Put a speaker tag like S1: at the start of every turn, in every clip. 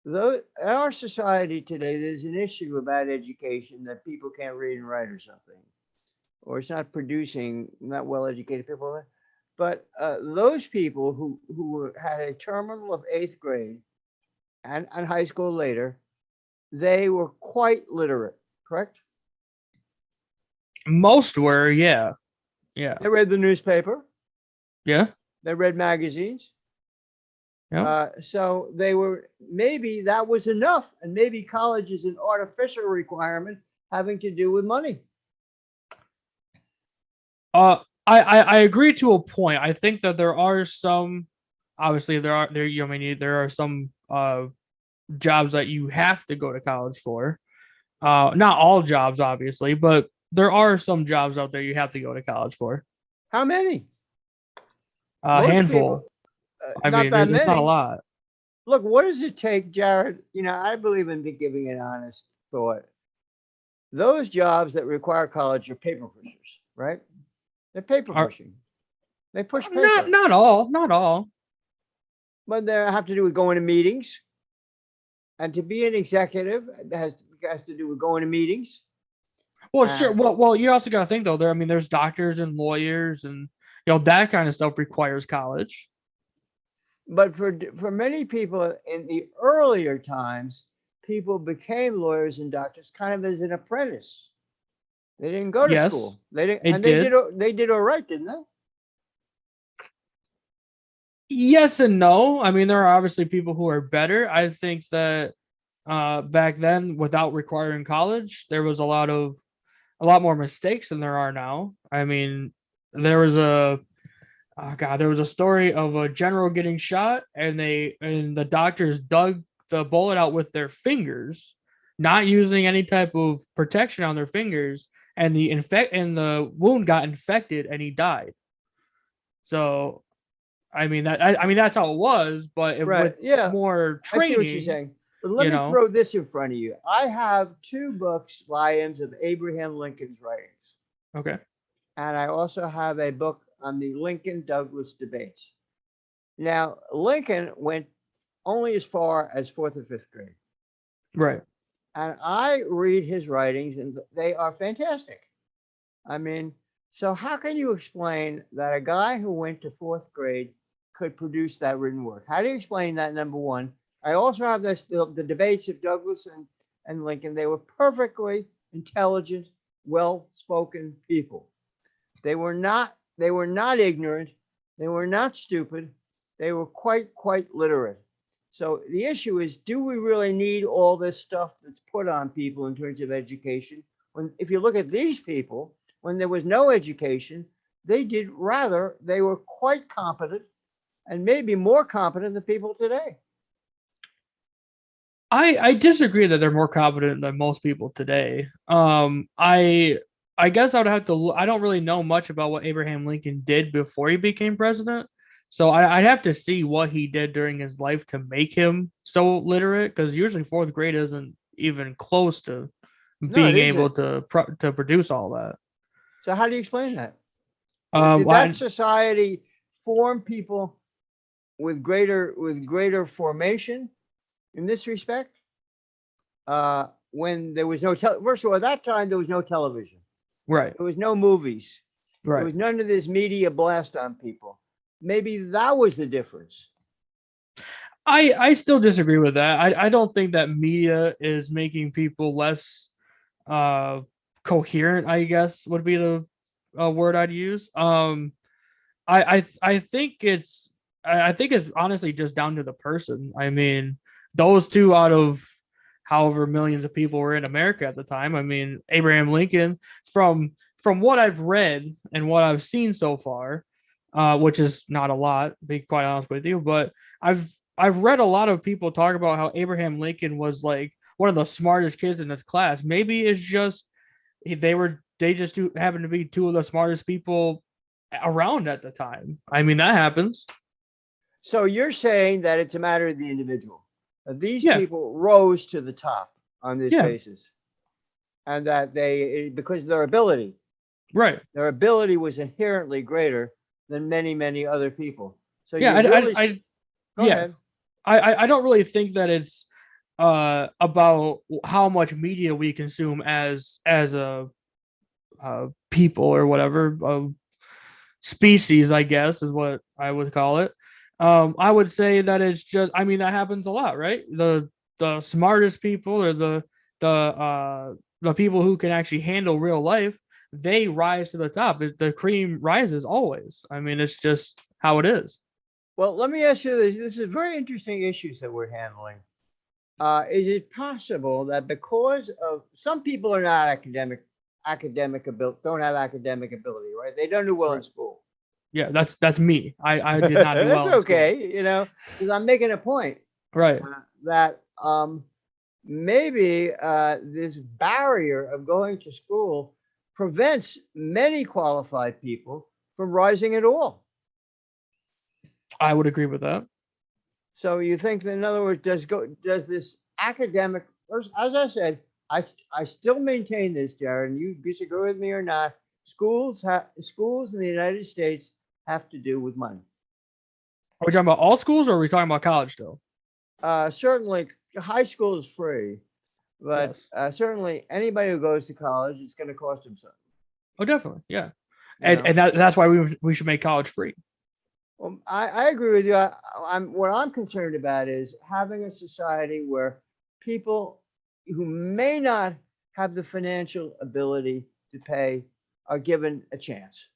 S1: Though in our society today, there's an issue about education that people can't read and write or something, or it's not producing not well educated people. But those people who had a terminal of eighth grade and high school later, they were quite literate, correct?
S2: Most were, yeah, yeah,
S1: They read the newspaper,
S2: yeah,
S1: they read magazines.
S2: yeah.
S1: So they were, maybe that was enough, and maybe college is an artificial requirement having to do with money.
S2: I agree to a point. I think that there are some, obviously there you know, I mean there are some jobs that you have to go to college for. Not all jobs, obviously, but there are some jobs out there you have to go to college for.
S1: How many?
S2: A
S1: Most people,
S2: handful. I
S1: not
S2: mean,
S1: that
S2: there's not a
S1: many.
S2: lot.
S1: Look, what does it take, Jared? I believe in giving an honest thought. Those jobs that require college are paper pushers, right? They're paper
S2: Are
S1: pushing. They push
S2: not
S1: paper,
S2: not all, not all.
S1: but they have to do with going to meetings. And to be an executive has to do with going to meetings.
S2: Well, sure.
S1: And
S2: Well, you also got to think though. I mean, there's doctors and lawyers, and that kind of stuff requires college.
S1: but for many people in the earlier times, people became lawyers and doctors kind of as an apprentice. They didn't go to
S2: Yes,
S1: school. They didn't,
S2: it
S1: and
S2: did.
S1: they did all right, didn't they?
S2: Yes and no. I mean, there are obviously people who are better. I think that back then, without requiring college, there was a lot more mistakes than there are now. I mean, there was a oh god, there was a story of a general getting shot, and the doctors dug the bullet out with their fingers, not using any type of protection on their fingers, and the wound got infected, and he died. So I mean that's how it was, but
S1: Right.
S2: with
S1: Yeah.
S2: more
S1: I see what you're
S2: training,
S1: saying. But let
S2: you
S1: me
S2: know.
S1: throw this in front of you. I have two books, volumes of Abraham Lincoln's writings.
S2: Okay.
S1: And I also have a book on the Lincoln Douglas debates. Now, Lincoln went only as far as fourth or fifth grade.
S2: Right.
S1: And I read his writings, and they are fantastic. I mean, so how can you explain that a guy who went to fourth grade could produce that written work? How do you explain that? Number one. I also have the debates of Douglas and Lincoln. They were perfectly intelligent, well spoken people. They were not ignorant. They were not stupid. They were quite literate. So the issue is, do we really need all this stuff that's put on people in terms of education? When if you look at these people, when there was no education, they were quite competent and maybe more competent than people today.
S2: I disagree that they're more competent than most people today. I guess I would have to. I don't really know much about what Abraham Lincoln did before he became president, so I'd have to see what he did during his life to make him so literate. Because usually fourth grade isn't even close to
S1: No, it
S2: being able
S1: isn't.
S2: to to produce all that.
S1: So how do you explain that? Did that
S2: I,
S1: society form people with greater formation in this respect? When there was no first of all, at that time there was no television,
S2: right,
S1: there was no movies, there
S2: right.
S1: was none of this media blast on people. Maybe that was the difference.
S2: I still disagree with that. I don't think that media is making people less uh coherent, I guess would be the word I'd use. I think I think it's honestly just down to the person. I mean, those two out of however millions of people were in America at the time. I mean, Abraham Lincoln, from what I've read and what I've seen so far, which is not a lot, to be quite honest with you, but I've read a lot of people talk about how Abraham Lincoln was like one of the smartest kids in his class. Maybe it's just they just happen to be two of the smartest people around at the time. I mean, that happens.
S1: So you're saying that it's a matter of the individual. These
S2: Yeah,
S1: people rose to the top on this
S2: yeah,
S1: basis, and that they because of
S2: right.
S1: their ability was inherently greater than many other people. So
S2: Yeah,
S1: you're really
S2: I
S1: go
S2: yeah,
S1: ahead.
S2: I don't really think that it's about how much media we consume as a people or whatever, species, I guess is what I would call it. I would say that it's just, I mean, that happens a lot, right? The smartest people, or the people who can actually handle real life, they rise to the top. The cream rises always. I mean, it's just how it is.
S1: Well, let me ask you this. This is very interesting issues that we're handling. Is it possible that because of some people are not academic ability, don't have academic ability, right? They don't do well in
S2: Right.
S1: school.
S2: Yeah, that's me. I did not do
S1: That's
S2: well in school.
S1: okay, because I'm making a point
S2: Right.
S1: that maybe this barrier of going to school prevents many qualified people from rising at all.
S2: I would agree with that.
S1: So you think that, in other words, does this academic, as I said, I still maintain this, Jared, and you disagree with me or not, schools in the United States have to do with money.
S2: Are we talking about all schools, or are we talking about college still?
S1: Certainly, high school is free, but
S2: Yes.
S1: certainly anybody who goes to college, it's going to cost them something.
S2: Oh, definitely. Yeah.
S1: You
S2: And
S1: know.
S2: that's why we should make college free.
S1: Well, I agree with you. What I'm concerned about is having a society where people who may not have the financial ability to pay are given a chance.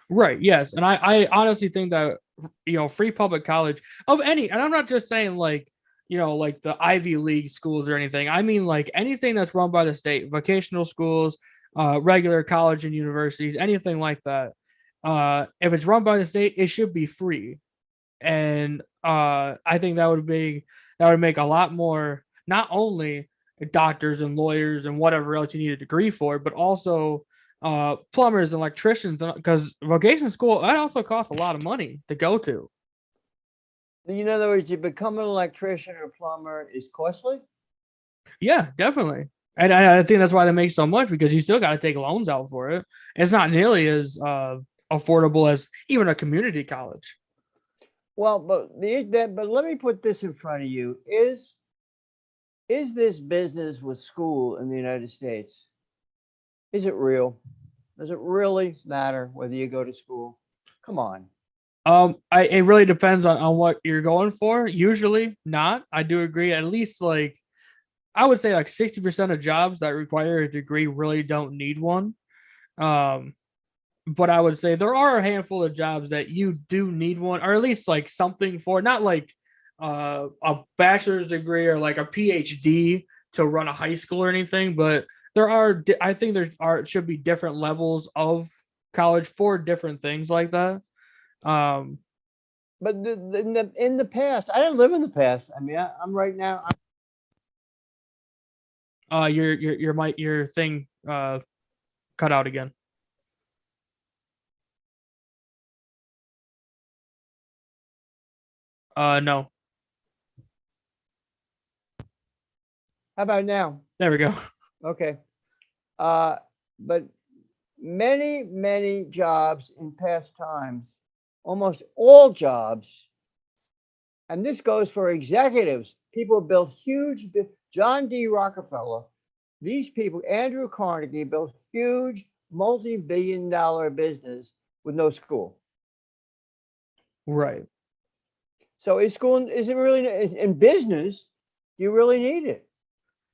S2: Right. Yes. And I honestly think that, free public college of any, and I'm not just saying like, like the Ivy League schools or anything. I mean like anything that's run by the state, vocational schools, regular college and universities, anything like that. If it's run by the state, it should be free. And I think that would make a lot more, not only doctors and lawyers and whatever else you need a degree for, but also plumbers and electricians, because vocational school, that also costs a lot of money to go to.
S1: In other words, to become an electrician or plumber is costly.
S2: Yeah, definitely. And I think that's why they make so much, because you still got to take loans out for it. It's not nearly as affordable as even a community college.
S1: Well, but let me put this in front of you: is this business with school in the United States? Is it real? Does it really matter whether you go to school? Come on.
S2: It really depends on what you're going for. Usually not. I do agree. At least like I would say like 60% of jobs that require a degree really don't need one. Um, but I would say there are a handful of jobs that you do need one, or at least like something for, not like a bachelor's degree or like a PhD to run a high school or anything, but I think should be different levels of college for different things like that. Um,
S1: But in the past, I didn't live in the past. I mean, I'm right now.
S2: your thing cut out again. No.
S1: How about now?
S2: There we go.
S1: Okay. Uh, but many jobs in past times, almost all jobs, and this goes for executives. People built huge. John D. Rockefeller. These people, Andrew Carnegie, built huge multi-billion-dollar business with no school.
S2: Right.
S1: So is it really in business? Do you really need it?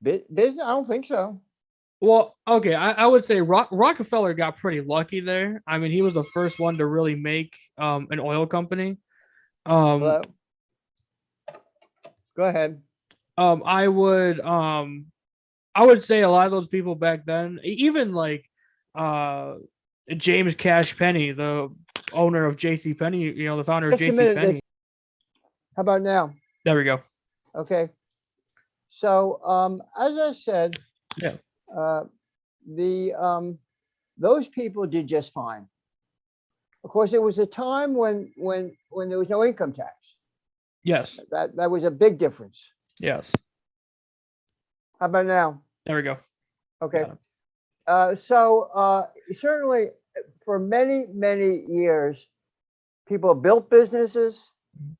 S1: Business? I don't think so.
S2: Well, okay, I would say Rockefeller got pretty lucky there. I mean, he was the first one to really make an oil company. Um,
S1: Hello? Go ahead.
S2: um, I would um, I would say a lot of those people back then, even like uh, James Cash Penny, the owner of J.C. Penney, the founder of
S1: Just a
S2: J.C.
S1: minute.
S2: Penney.
S1: How about now?
S2: There we go.
S1: Okay. So as I said,
S2: Yeah.
S1: The those people did just fine. Of course, it was a time when there was no income tax.
S2: Yes.
S1: That was a big difference.
S2: Yes.
S1: How about now?
S2: There we go.
S1: Okay.
S2: Got it.
S1: So certainly for many years, people built businesses,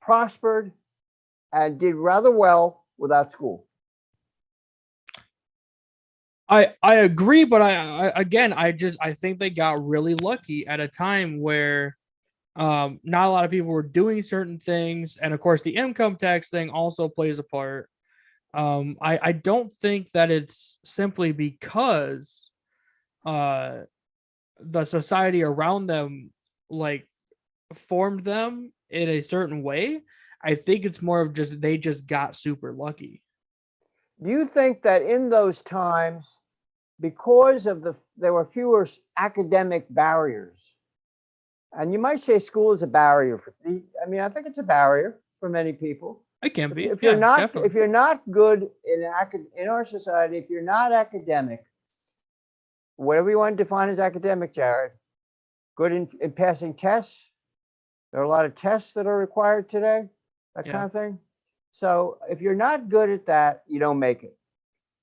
S1: prospered, and did rather well without school.
S2: I agree, but I think they got really lucky at a time where not a lot of people were doing certain things, and of course the income tax thing also plays a part. I don't think that it's simply because uh the society around them like formed them in a certain way. I think it's more of just they just got super lucky.
S1: Do you think that in those times, because of there were fewer academic barriers, and you might say school is a barrier for I mean, I think it's a barrier for many people.
S2: It can be,
S1: If you're
S2: yeah,
S1: not
S2: definitely.
S1: if you're not good in our society, if you're not academic, whatever you want to define as academic, Jared, good in passing tests. There are a lot of tests that are required today, that
S2: Yeah,
S1: kind of thing. So if you're not good at that, you don't make it.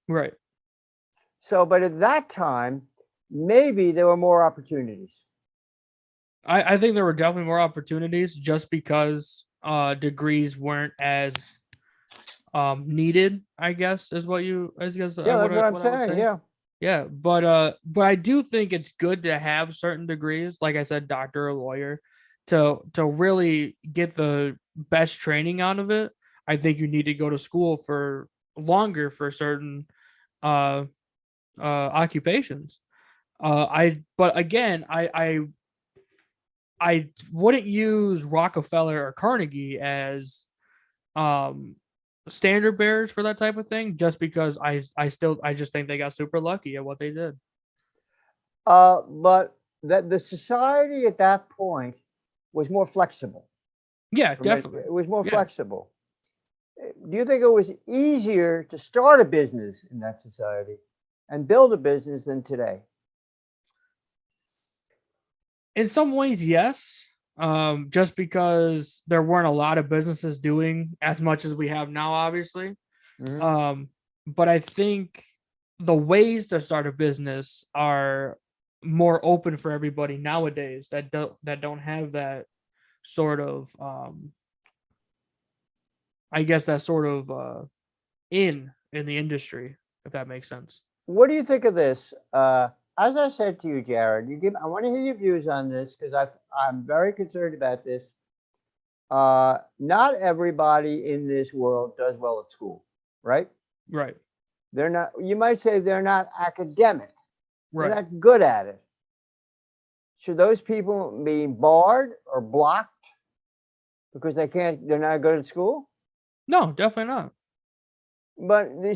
S2: right.
S1: So, but at that time, maybe there were more opportunities.
S2: I think there were definitely more opportunities just because degrees weren't as needed, I guess is what you I guess
S1: Yeah, that's what I'm
S2: what I would
S1: saying.
S2: say.
S1: Yeah.
S2: Yeah, but I do think it's good to have certain degrees, like I said, doctor or lawyer, to really get the best training out of it. I think you need to go to school for longer for certain uh occupations. I but again, I wouldn't use Rockefeller or Carnegie as um standard bearers for that type of thing just because I just think they got super lucky at what they did.
S1: But that the society at that point was more flexible.
S2: Yeah, definitely.
S1: It was more
S2: Yeah.
S1: flexible. Do you think it was easier to start a business in that society and build a business than today?
S2: In some ways, yes. Just because there weren't a lot of businesses doing as much as we have now, obviously.
S1: Mhm.
S2: Um, but I think the ways to start a business are more open for everybody nowadays that don't have that sort of I guess that sort of in the industry, if that makes sense.
S1: What do you think of this? As I said to you, Jared, I want to hear your views on this because I'm very concerned about this. Not everybody in this world does well at school, right?
S2: Right.
S1: They're not. You might say they're not academic. They're
S2: Right.
S1: not good at it. Should those people be barred or blocked because they're not good at school?
S2: No, definitely not.
S1: But the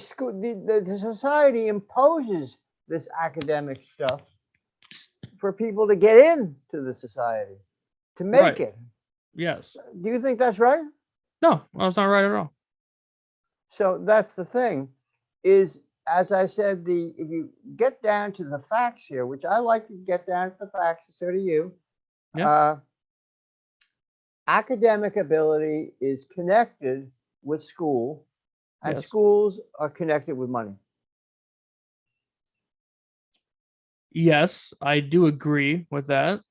S1: society imposes this academic stuff for people to get into the society, to make
S2: Right.
S1: it.
S2: Yes.
S1: Do you think that's right?
S2: No, that's not right at all.
S1: So that's the thing, is as I said, if you get down to the facts here, which I like to get down to the facts, so do you.
S2: Yeah.
S1: Uh, Academic ability is connected with school, and
S2: Yes.
S1: schools are connected with money.
S2: Yes, I do agree with that.